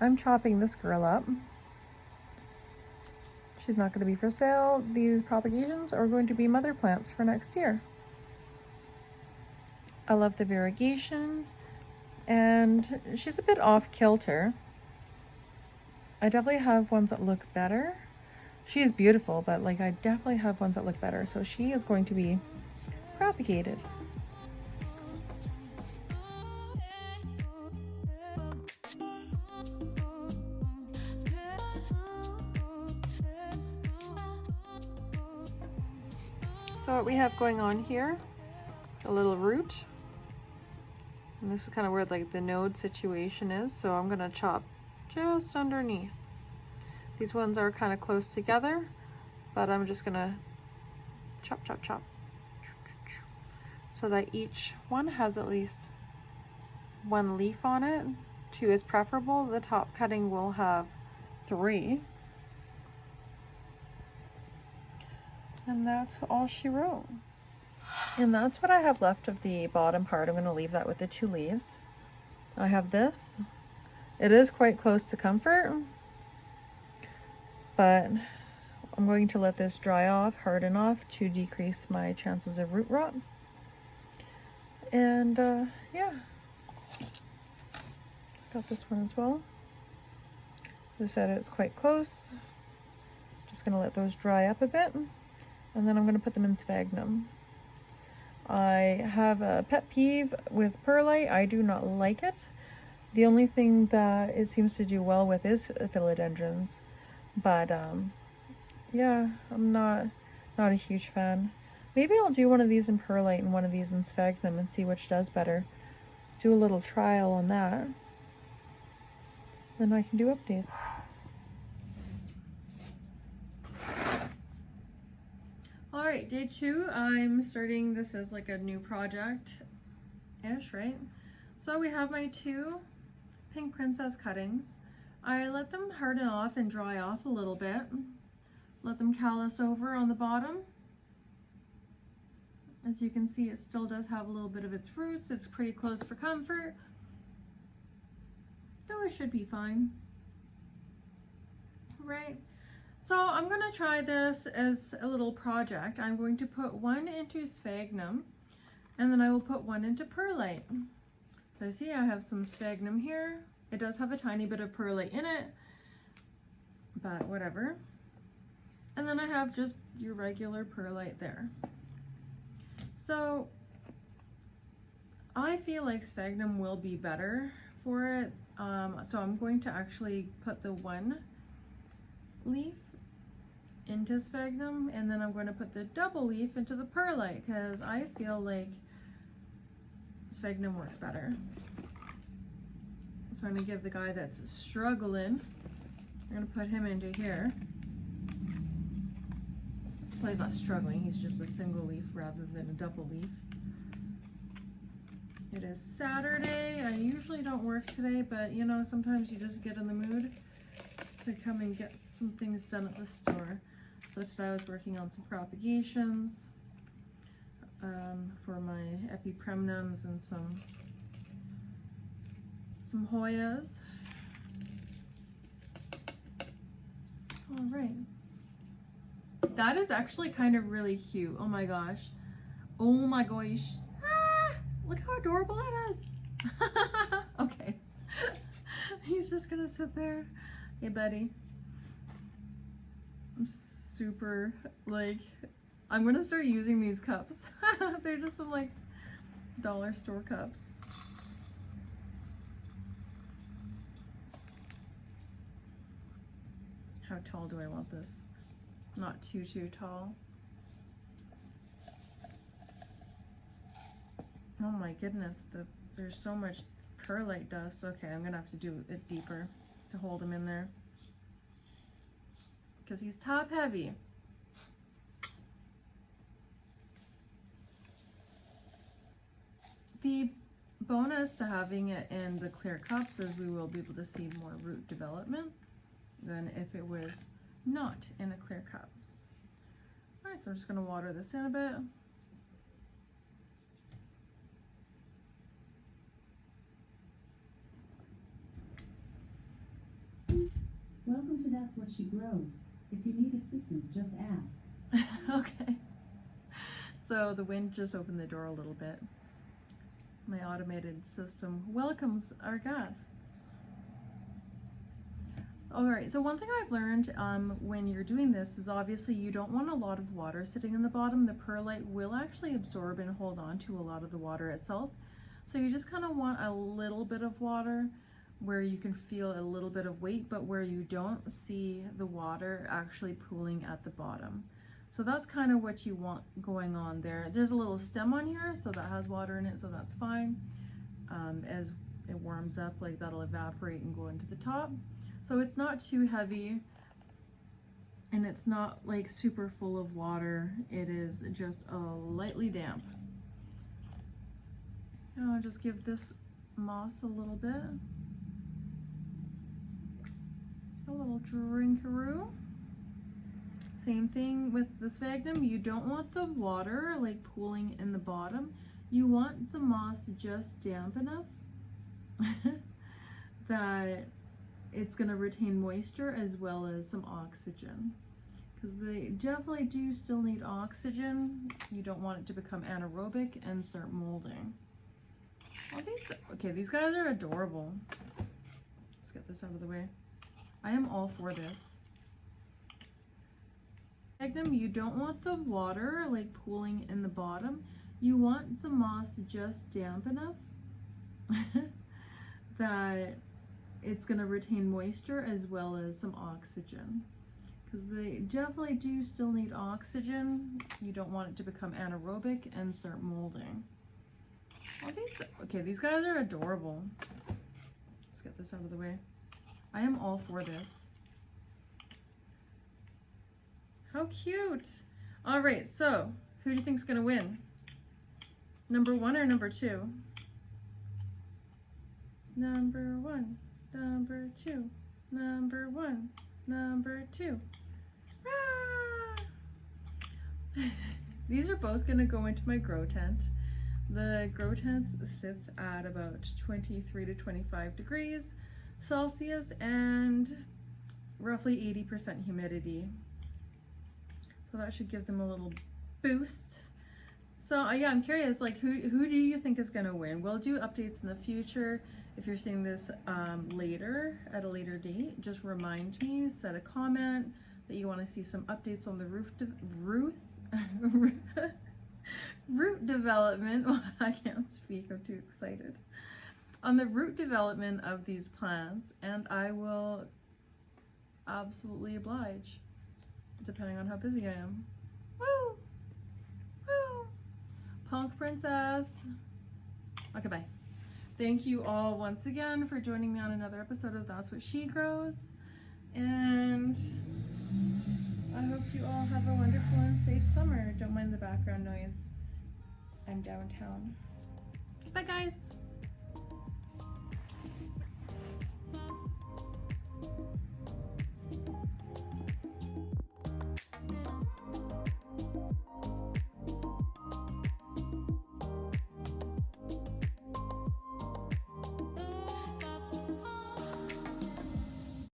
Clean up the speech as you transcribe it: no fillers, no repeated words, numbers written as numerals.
I'm chopping this girl up. She's not going to be for sale. These propagations are going to be mother plants for next year. I love the variegation, and she's a bit off kilter. I definitely have ones that look better. She is beautiful, but like I definitely have ones that look better. So she is going to be propagated. So what we have going on here, a little root. And this is kind of where like the node situation is. So I'm gonna chop just underneath. These ones are kind of close together, but I'm just gonna chop, chop, chop. So that each one has at least one leaf on it. 2 is preferable. The top cutting will have 3. And that's all she wrote. And that's what I have left of the bottom part. I'm going to leave that with the 2 leaves. I have this. It is quite close to comfort, but I'm going to let this dry off, harden off to decrease my chances of root rot. And yeah, got this one as well. As I said, it's quite close. Just going to let those dry up a bit, and then I'm going to put them in sphagnum. I have a pet peeve with perlite. I do not like it. The only thing that it seems to do well with is philodendrons, but yeah, I'm not a huge fan. Maybe I'll do one of these in perlite and one of these in sphagnum and see which does better. Do a little trial on that. Then I can do updates. All right, day 2, I'm starting this as like a new project-ish, right? So we have my 2 pink princess cuttings. I let them harden off and dry off a little bit. Let them callus over on the bottom. As you can see, it still does have a little bit of its roots. It's pretty close for comfort, though it should be fine. Right, so I'm going to try this as a little project. I'm going to put 1 into sphagnum, and then I will put 1 into perlite. So see, I have some sphagnum here. It does have a tiny bit of perlite in it, but whatever. And then I have just your regular perlite there. So I feel like sphagnum will be better for it. So I'm going to actually put the 1 leaf into sphagnum, and then I'm going to put the double leaf into the perlite, because I feel like sphagnum works better. So I'm going to give the guy that's struggling, I'm going to put him into here. Well, he's not struggling, he's just a single leaf rather than a double leaf. It is Saturday. I usually don't work today, but you know, sometimes you just get in the mood to come and get some things done at the store. So today I was working on some propagations for my epipremnums and some Hoyas. All right. That is actually kind of really cute. Oh my gosh. Oh my gosh. Ah, look how adorable that is. Okay. He's just gonna sit there. Hey, buddy. I'm super, like, I'm gonna start using these cups. They're just some, like, dollar store cups. How tall do I want this? Not too tall. Oh my goodness, there's so much perlite dust. Okay, I'm gonna have to do it deeper to hold him in there, because he's top heavy. The bonus to having it in the clear cups is we will be able to see more root development than if it was not in a clear cup. All right, so I'm just going to water this in a bit. That's what she grows. If you need assistance, just ask. Okay. So the wind just opened the door a little bit. My automated system welcomes our guests. Alright, so one thing I've learned when you're doing this is obviously you don't want a lot of water sitting in the bottom. The perlite will actually absorb and hold on to a lot of the water itself. So you just kind of want a little bit of water where you can feel a little bit of weight, but where you don't see the water actually pooling at the bottom. So that's kind of what you want going on there. There's a little stem on here, so that has water in it, so that's fine. As it warms up, like that'll evaporate and go into the top. So it's not too heavy, and it's not like super full of water. It is just lightly damp. I'll just give this moss a little bit. A little drinkaroo. Same thing with the sphagnum. You don't want the water like pooling in the bottom. You want the moss just damp enough that it's going to retain moisture as well as some oxygen, because they definitely do still need oxygen. You don't want it to become anaerobic and start molding. These guys are adorable. Let's get this out of the way. I am all for this. Sphagnum, you don't want the water like pooling in the bottom. You want the moss just damp enough that it's going to retain moisture as well as some oxygen, because they definitely do still need oxygen. You don't want it to become anaerobic and start molding. These guys are adorable. Let's get this out of the way. I am all for this. How cute. All right, so who do you think is going to win? Number 1 or number 2? Number 1, number 2, number 1, number 2. Ah! These are both going to go into my grow tent. The grow tent sits at about 23 to 25 degrees Celsius and roughly 80% humidity. So that should give them a little boost. So yeah, I'm curious, like who do you think is going to win? We'll do updates in the future. If you're seeing this later, at a later date, just remind me, set a comment that you want to see some updates on the root development. Well, I can't speak, I'm too excited. On the root development of these plants, and I will absolutely oblige, depending on how busy I am. Woo! Woo! Punk princess. Okay, bye. Thank you all once again for joining me on another episode of That's What She Grows. And I hope you all have a wonderful and safe summer. Don't mind the background noise. I'm downtown. Bye, guys.